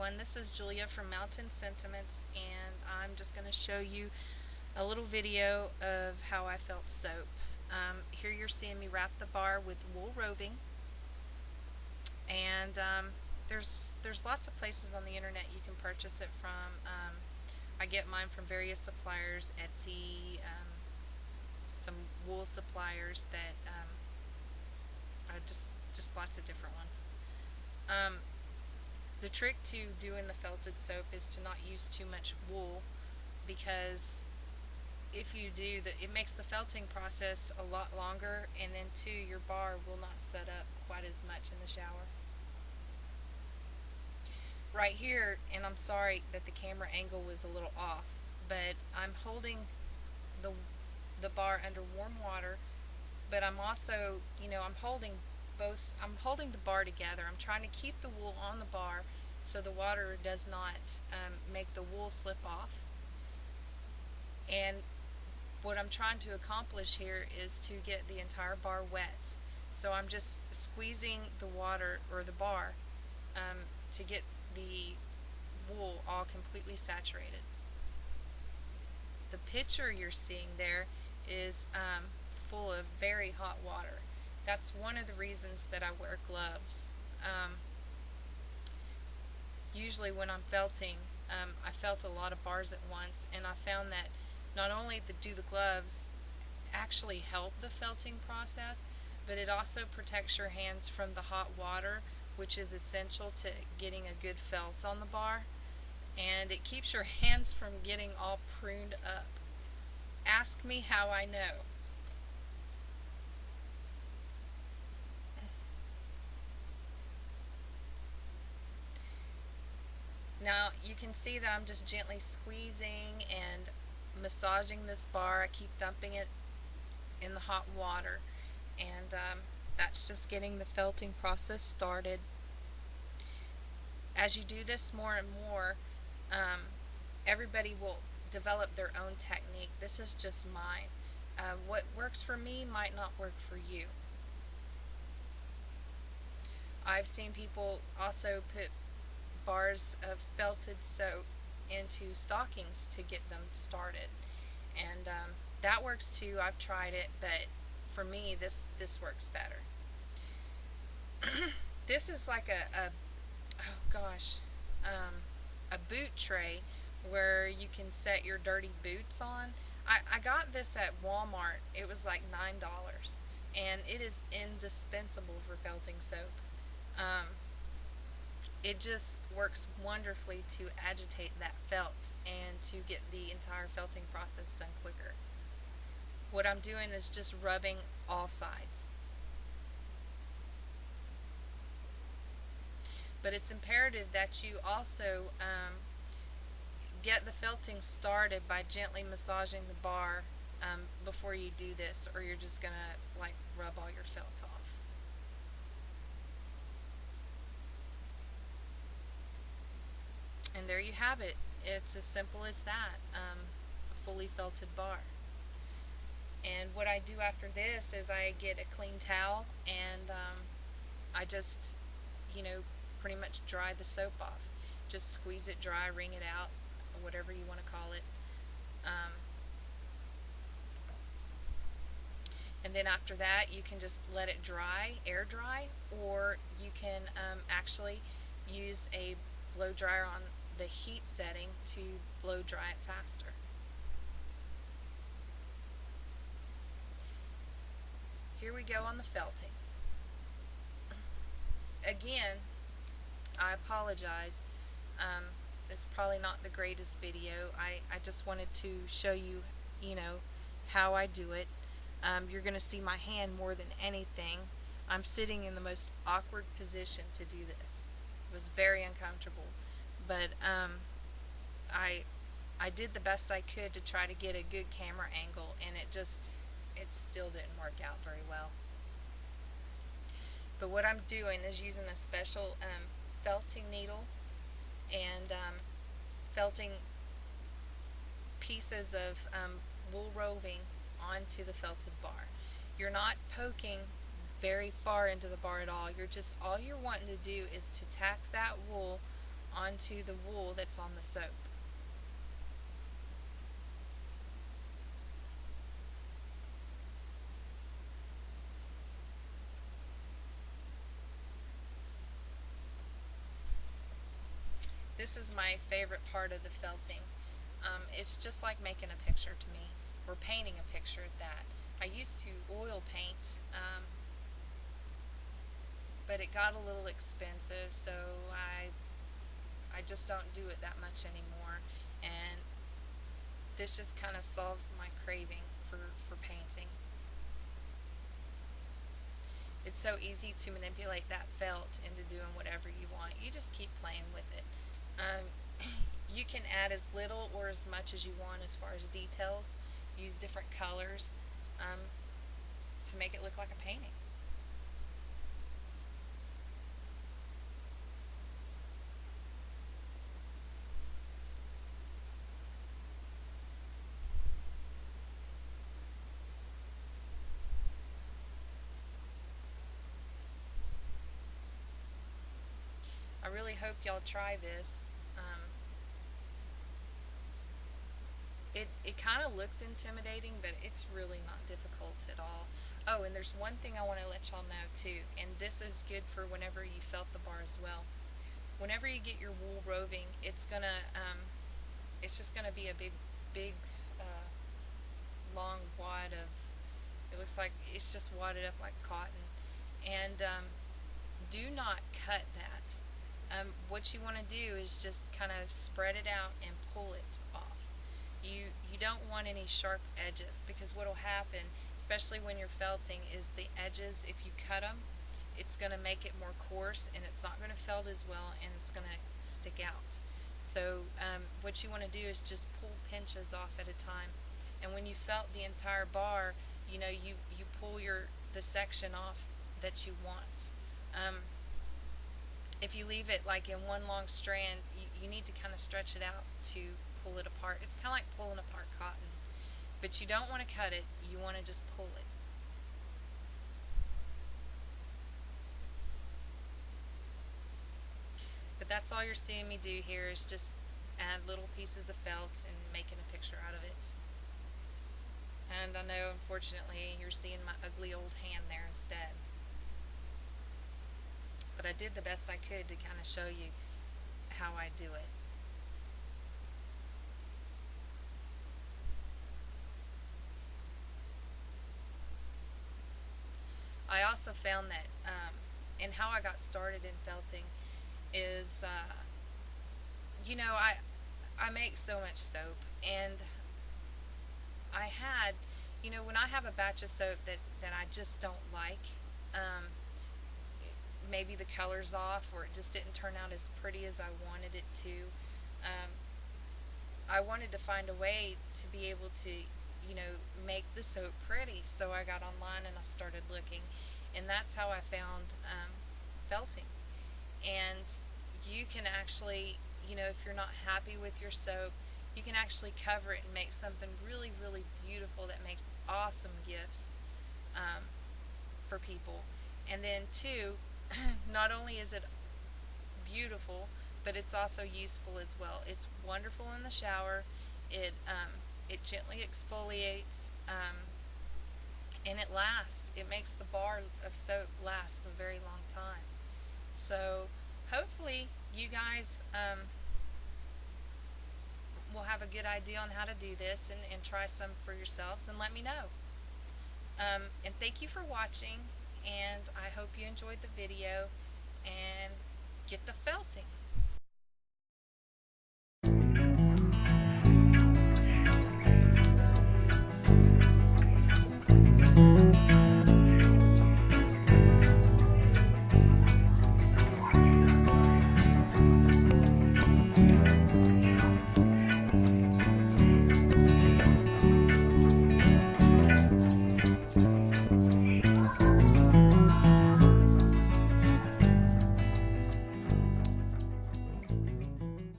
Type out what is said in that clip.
everyone, this is Julia from Mountain Sentiments, and I'm just going to show you a little video of how I felt soap. Here you're seeing me wrap the bar with wool roving, and there's lots of places on the internet you can purchase it from. I get mine from various suppliers, Etsy, some wool suppliers that just lots of different ones. The trick to doing the felted soap is to not use too much wool, because if you do, it makes the felting process a lot longer, and then too, your bar will not set up quite as much in the shower. Right here, and I'm sorry that the camera angle was a little off, but I'm holding the the bar under warm water, but I'm also, I'm holding both. I'm holding the bar together. I'm trying to keep the wool on the bar so the water does not make the wool slip off. And what I'm trying to accomplish here is to get the entire bar wet. So I'm just squeezing the water or the bar to get the wool all completely saturated. The pitcher you're seeing there is full of very hot water. That's one of the reasons that I wear gloves. Usually when I'm felting, I felt a lot of bars at once, and I found that not only do the gloves actually help the felting process, but it also protects your hands from the hot water, which is essential to getting a good felt on the bar, and it keeps your hands from getting all pruned up. Ask me how I know. Now you can see that I'm just gently squeezing and massaging this bar. I keep dumping it in the hot water, and that's just getting the felting process started. As you do this more and more, everybody will develop their own technique. This is just mine. What works for me might not work for you. I've seen people also put bars of felted soap into stockings to get them started, and that works too. I've tried it, but for me this works better. This is like a oh gosh, a boot tray where you can set your dirty boots on. I got this at Walmart. It was like $9, and it is indispensable for felting soap. Um, it just works wonderfully to agitate that felt and to get the entire felting process done quicker. What I'm doing is just rubbing all sides. But it's imperative that you also get the felting started by gently massaging the bar before you do this, or you're just going to like rub all your felt off. And there you have it. It's as simple as that, a fully felted bar. And what I do after this is I get a clean towel, and I just, you know, pretty much dry the soap off. Just squeeze it dry, wring it out, or whatever you want to call it. And then after that, you can just let it dry, air dry, or you can actually use a blow dryer on the heat setting to blow dry it faster. Here we go on the felting. Again, I apologize. It's probably not the greatest video. I just wanted to show you, how I do it. You're going to see my hand more than anything. I'm sitting in the most awkward position to do this. It was very uncomfortable, but I did the best I could to try to get a good camera angle, and it still didn't work out very well. But what I'm doing is using a special felting needle and felting pieces of wool roving onto the felted bar. You're not poking very far into the bar at all. All you're wanting to do is to tack that wool onto the wool that's on the soap. This is my favorite part of the felting. It's just like making a picture to me, or painting a picture at that. I used to oil paint, but it got a little expensive, so I just don't do it that much anymore. And this just kind of solves my craving for painting. It's so easy to manipulate that felt into doing whatever you want. You just keep playing with it. Um, you can add as little or as much as you want as far as details. Use different colors um, to make it look like a painting. I really hope y'all try this. It kind of looks intimidating, but it's really not difficult at all. Oh, and there's one thing I want to let y'all know too, and this is good for whenever you felt the bar as well. Whenever you get your wool roving, it's just gonna be a big, uh, long wad of. It looks like it's just wadded up like cotton, and do not cut that. What you want to do is just kind of spread it out and pull it off. You don't want any sharp edges, because what will happen, especially when you're felting, is the edges, if you cut them, it's going to make it more coarse, and it's not going to felt as well, and it's going to stick out. So what you want to do is just pull pinches off at a time, and when you felt the entire bar, you pull the section off that you want. If you leave it like in one long strand, you need to kind of stretch it out to pull it apart. It's kind of like pulling apart cotton, but you don't want to cut it, you want to just pull it. But that's all you're seeing me do here, is just add little pieces of felt and making a picture out of it. And I know, unfortunately, you're seeing my ugly old hand there instead. But I did the best I could to kind of show you how I do it. I also found that, and how I got started in felting is, I make so much soap, and I had, when I have a batch of soap that I just don't like, maybe the color's off, or it just didn't turn out as pretty as I wanted it to. I wanted to find a way to be able to, make the soap pretty. So I got online and I started looking, and that's how I found felting. And you can actually, if you're not happy with your soap, you can actually cover it and make something really, really beautiful that makes awesome gifts for people. And then two, not only is it beautiful, but it's also useful as well. It's wonderful in the shower. It gently exfoliates, and it lasts. It makes the bar of soap last a very long time. So hopefully you guys will have a good idea on how to do this, and try some for yourselves and let me know. And thank you for watching, and I hope you enjoyed the video, and get the felting.